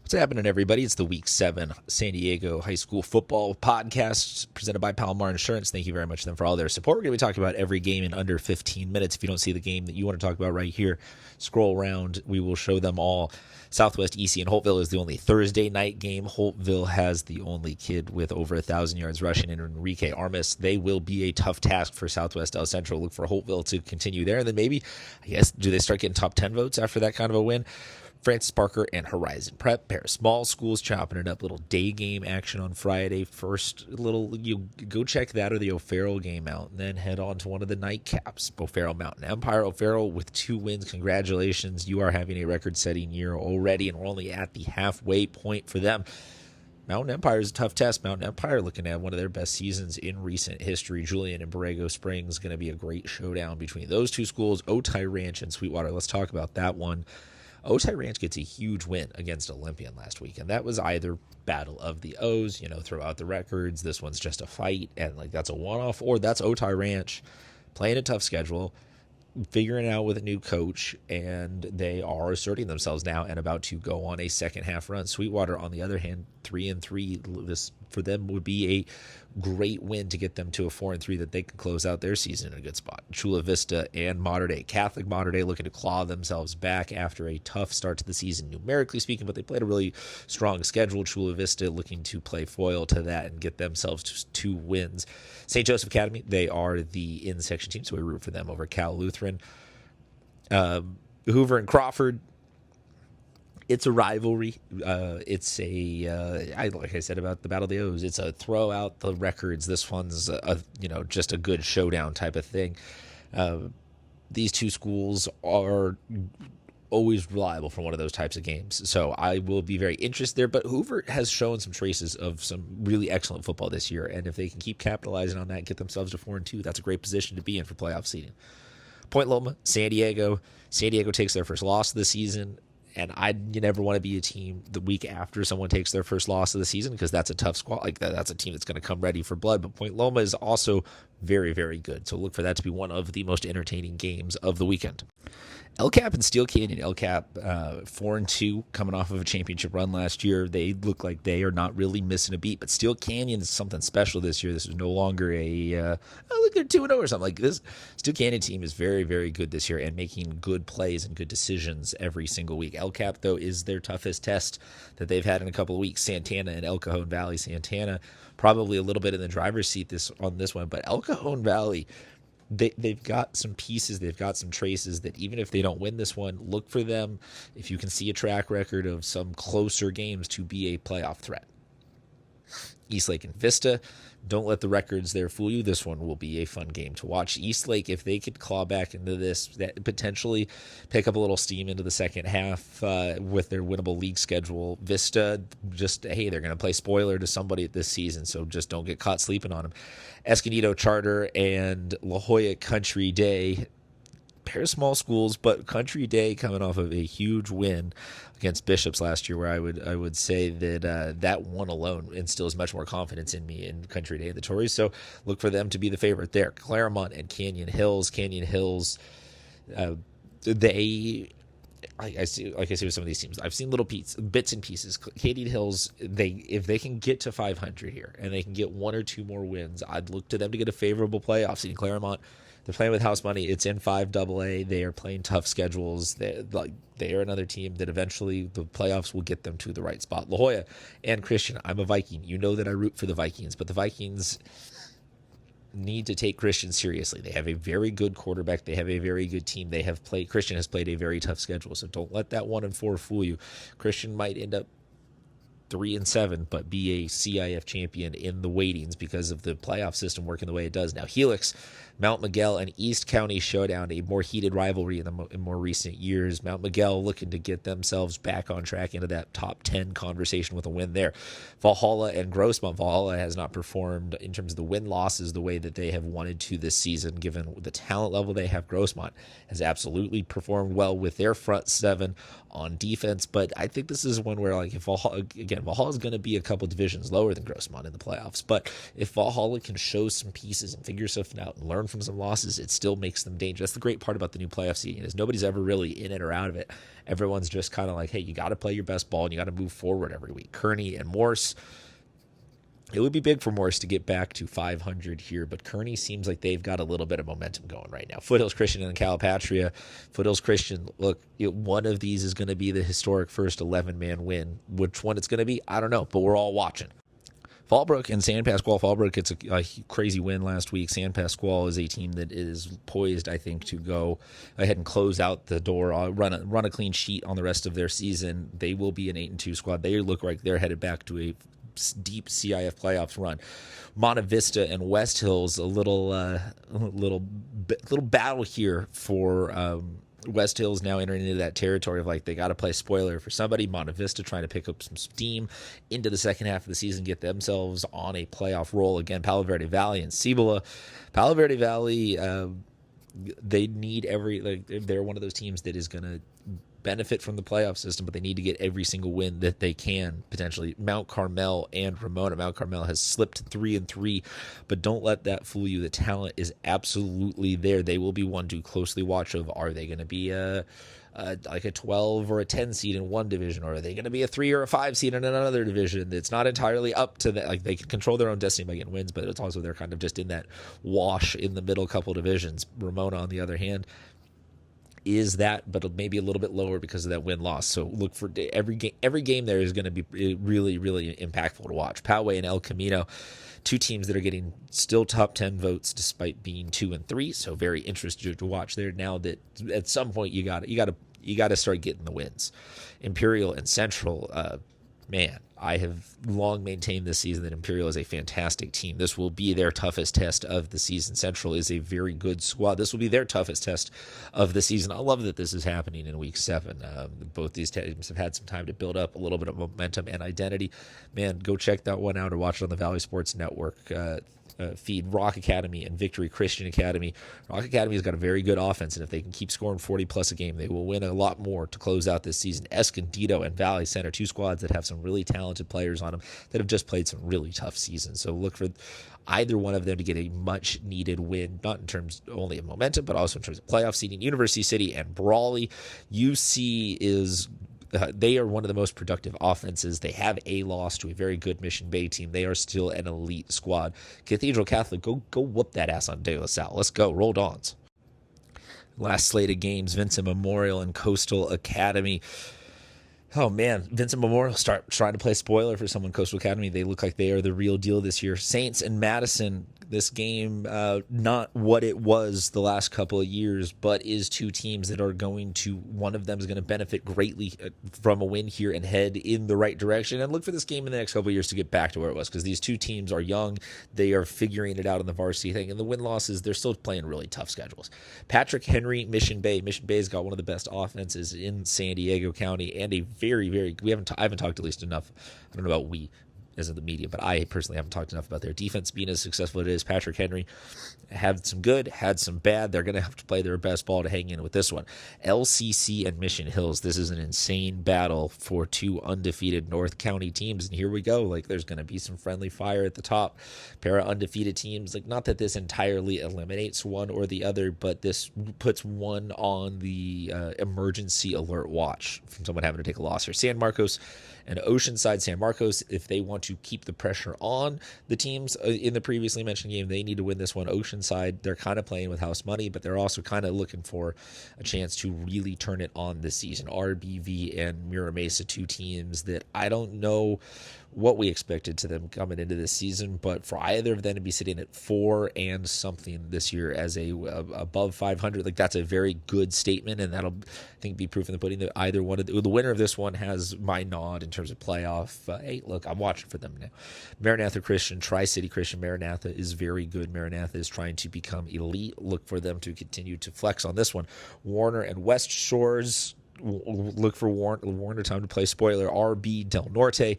What's happening, everybody? It's the Week 7 San Diego High School Football Podcast presented by Palomar Insurance. Thank you very much to them for all their support. We're going to be talking about every game in under 15 minutes. If you don't see the game that you want to talk about right here, scroll around. We will show them all. Southwest EC and Holtville is the only Thursday night game. Holtville has the only kid with over 1,000 yards rushing in Enrique Armas. They will be a tough task for Southwest El Centro. Look for Holtville to continue there. And then maybe, I guess, do they start getting top 10 votes after that kind of a win? Francis Parker and Horizon Prep, pair of small schools chopping it up. Little day game action on Friday. First, you go check that or the O'Farrell game out, and then head on to one of the nightcaps. O'Farrell Mountain Empire. O'Farrell with 2 wins. Congratulations. You are having a record-setting year already, and we're only at the halfway point for them. Mountain Empire is a tough test. Mountain Empire looking at one of their best seasons in recent history. Julian and Borrego Springs going to be a great showdown between those two schools. Otay Ranch and Sweetwater. Let's talk about that one. Otay Ranch gets a huge win against Olympian last week, and that was either battle of the O's, throw out the records, this one's just a fight, and that's a one-off, or that's Otay Ranch playing a tough schedule, figuring it out with a new coach, and they are asserting themselves now and about to go on a second-half run. Sweetwater, on the other hand, 3-3. This for them would be a great win to get them to a 4-3 that they can close out their season in a good spot. Chula Vista and Mater Dei. Catholic Mater Dei looking to claw themselves back after a tough start to the season, numerically speaking, but they played a really strong schedule. Chula Vista looking to play foil to that and get themselves to 2 wins. St. Joseph Academy, they are the in-section team, so we root for them over Cal Lutheran. Hoover and Crawford, it's a rivalry. It's like I said about the Battle of the O's, it's a throw out the records. This one's just a good showdown type of thing. These two schools are always reliable for one of those types of games, so I will be very interested there. But Hoover has shown some traces of some really excellent football this year, and if they can keep capitalizing on that, get themselves to 4-2, that's a great position to be in for playoff seeding. Point Loma, San Diego. San Diego takes their first loss of the season. And you never want to be a team the week after someone takes their first loss of the season, because that's a tough squad. That's a team that's going to come ready for blood. But Point Loma is also very, very good. So look for that to be one of the most entertaining games of the weekend. El Cap and Steel Canyon. El Cap 4-2, coming off of a championship run last year. They look like they are not really missing a beat. But Steel Canyon is something special this year. This is no longer look, they're 2-0 or something like this. Steel Canyon team is very, very good this year and making good plays and good decisions every single week. El Cap, though, is their toughest test that they've had in a couple of weeks. Santana and El Cajon Valley. Santana probably a little bit in the driver's seat on this one, but El Cajon Valley, they've got some pieces, they've got some traces that even if they don't win this one, look for them, if you can see a track record of some closer games, to be a playoff threat. Eastlake and Vista, don't let the records there fool you. This one will be a fun game to watch. Eastlake, if they could claw back into this, that potentially pick up a little steam into the second half with their winnable league schedule. Vista, they're going to play spoiler to somebody this season, so just don't get caught sleeping on them. Escondido Charter and La Jolla Country Day, pair of small schools, but Country Day coming off of a huge win against Bishops last year, where I would say that that one alone instills much more confidence in me in Country Day and the Tories. So look for them to be the favorite there. Claremont and Canyon Hills. Canyon Hills, I see with some of these teams, I've seen little bits and pieces. Canyon Hills, if they can get to 500 here and they can get 1 or 2 more wins, I'd look to them to get a favorable playoff seed. Claremont, they're playing with house money. It's in 5AA. They are playing tough schedules. They are another team that eventually the playoffs will get them to the right spot. La Jolla and Christian, I'm a Viking. You know that I root for the Vikings, but the Vikings need to take Christian seriously. They have a very good quarterback. They have a very good team. Christian has played a very tough schedule, so don't let that 1-4 fool you. Christian might end up 3-7, but be a CIF champion in the weightings because of the playoff system working the way it does now. Helix, Mount Miguel, and East County showdown, a more heated rivalry in more recent years. Mount Miguel looking to get themselves back on track into that top 10 conversation with a win there. Valhalla and Grossmont. Valhalla has not performed in terms of the win-losses the way that they have wanted to this season, given the talent level they have. Grossmont has absolutely performed well with their front 7 on defense, but I think this is one where, if Valhalla, again, again, Valhalla is going to be a couple divisions lower than Grossmont in the playoffs. But if Valhalla can show some pieces and figure something out and learn from some losses, it still makes them dangerous. That's the great part about the new playoff seeding is nobody's ever really in it or out of it. Everyone's just kind of like, hey, you got to play your best ball and you got to move forward every week. Kearney and Morse, it would be big for Morse to get back to 500 here, but Kearney seems like they've got a little bit of momentum going right now. Foothills Christian and Calipatria. Foothills Christian, look, one of these is going to be the historic first 11-man win. Which one it's going to be, I don't know, but we're all watching. Fallbrook and San Pasqual. Fallbrook gets a crazy win last week. San Pasqual is a team that is poised, I think, to go ahead and close out the door, run a clean sheet on the rest of their season. They will be an 8-2 squad. They look like they're headed back to a deep CIF playoffs run. Monte Vista and West Hills, a little battle here for West Hills now entering into that territory of like they got to play spoiler for somebody. Monte Vista trying to pick up some steam into the second half of the season, get themselves on a playoff roll. Again, Palo Verde Valley and Cibola. Palo Verde Valley, they need they're one of those teams that is going to benefit from the playoff system, but they need to get every single win that they can, potentially. Mount Carmel and Ramona. Mount Carmel has slipped 3-3, but don't let that fool you. The talent is absolutely there. They will be one to closely watch of, are they going to be like a 12 or a 10 seed in one division, or are they going to be a 3 or a 5 seed in another division? It's not entirely up to that. Like, they can control their own destiny by getting wins, but it's also they're kind of just in that wash in the middle couple divisions. Ramona, on the other hand, is that, but maybe a little bit lower because of that win-loss. So look for every game there is going to be really, really impactful to watch. Poway and El Camino, two teams that are getting still top 10 votes despite being 2-3. So very interested to watch there. Now that at some point you got to start getting the wins. Imperial and Central, man, I have long maintained this season that Imperial is a fantastic team. This will be their toughest test of the season. Central is a very good squad. This will be their toughest test of the season. I love that this is happening in week 7. Both these teams have had some time to build up a little bit of momentum and identity. Man, go check that one out or watch it on the Valley Sports Network feed. Rock Academy and Victory Christian Academy. Rock Academy has got a very good offense, and if they can keep scoring 40-plus a game, they will win a lot more to close out this season. Escondido and Valley Center, two squads that have some really talented players on them that have just played some really tough seasons. So look for either one of them to get a much-needed win, not in terms only of momentum, but also in terms of playoff seeding. University City and Brawley. UC is... they are one of the most productive offenses. They have a loss to a very good Mission Bay team. They are still an elite squad. Cathedral Catholic, go whoop that ass on De La Salle. Let's go. Roll Dawns. Last slate of games, Vincent Memorial and Coastal Academy. Oh, man. Vincent Memorial trying to play spoiler for someone. Coastal Academy, they look like they are the real deal this year. Saints and Madison, this game, not what it was the last couple of years, but is two teams that are going to, one of them is going to benefit greatly from a win here and head in the right direction. And look for this game in the next couple of years to get back to where it was, because these two teams are young. They are figuring it out in the varsity thing. And the win-losses, they're still playing really tough schedules. Patrick Henry, Mission Bay. Mission Bay's got one of the best offenses in San Diego County, and a very, very, I haven't talked at least enough. I don't know about as in the media, but I personally haven't talked enough about their defense being as successful as it is. Patrick Henry had some good, had some bad. They're going to have to play their best ball to hang in with this one. LCC and Mission Hills. This is an insane battle for two undefeated North County teams, and here we go. Like, there's going to be some friendly fire at the top. Pair of undefeated teams. Like, not that this entirely eliminates one or the other, but this puts one on the emergency alert watch from someone having to take a loss here. San Marcos and Oceanside. San Marcos, if they want to keep the pressure on the teams in the previously mentioned game, they need to win this one. Oceanside, they're kind of playing with house money, but they're also kind of looking for a chance to really turn it on this season. RBV and Mira Mesa, two teams that I don't know what we expected to them coming into this season, but for either of them to be sitting at 4 and something this year as above 500, like, that's a very good statement, and that'll, I think, be proof in the pudding that either one of the winner of this one has my nod in terms of playoff. Hey, look, I'm watching for them now. Maranatha Christian, Tri-City Christian. Maranatha is very good. Maranatha is trying to become elite. Look for them to continue to flex on this one. Warner and West Shores, look for Warner time to play spoiler. RB Del Norte.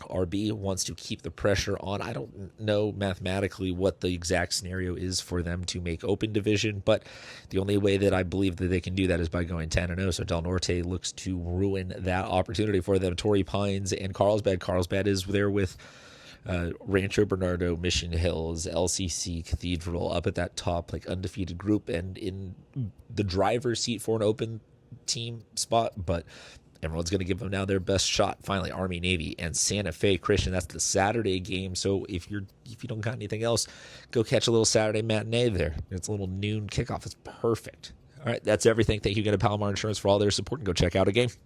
RB wants to keep the pressure on. I don't know mathematically what the exact scenario is for them to make open division, but the only way that I believe that they can do that is by going 10-0. So Del Norte looks to ruin that opportunity for them. Torrey Pines and Carlsbad. Carlsbad is there with Rancho Bernardo, Mission Hills, LCC, Cathedral up at that top, like undefeated group and in the driver's seat for an open team spot, but everyone's going to give them now their best shot. Finally, Army, Navy, and Santa Fe Christian. That's the Saturday game. So if you don't got anything else, go catch a little Saturday matinee there. It's a little noon kickoff. It's perfect. All right, that's everything. Thank you again to Palomar Insurance for all their support, and go check out a game.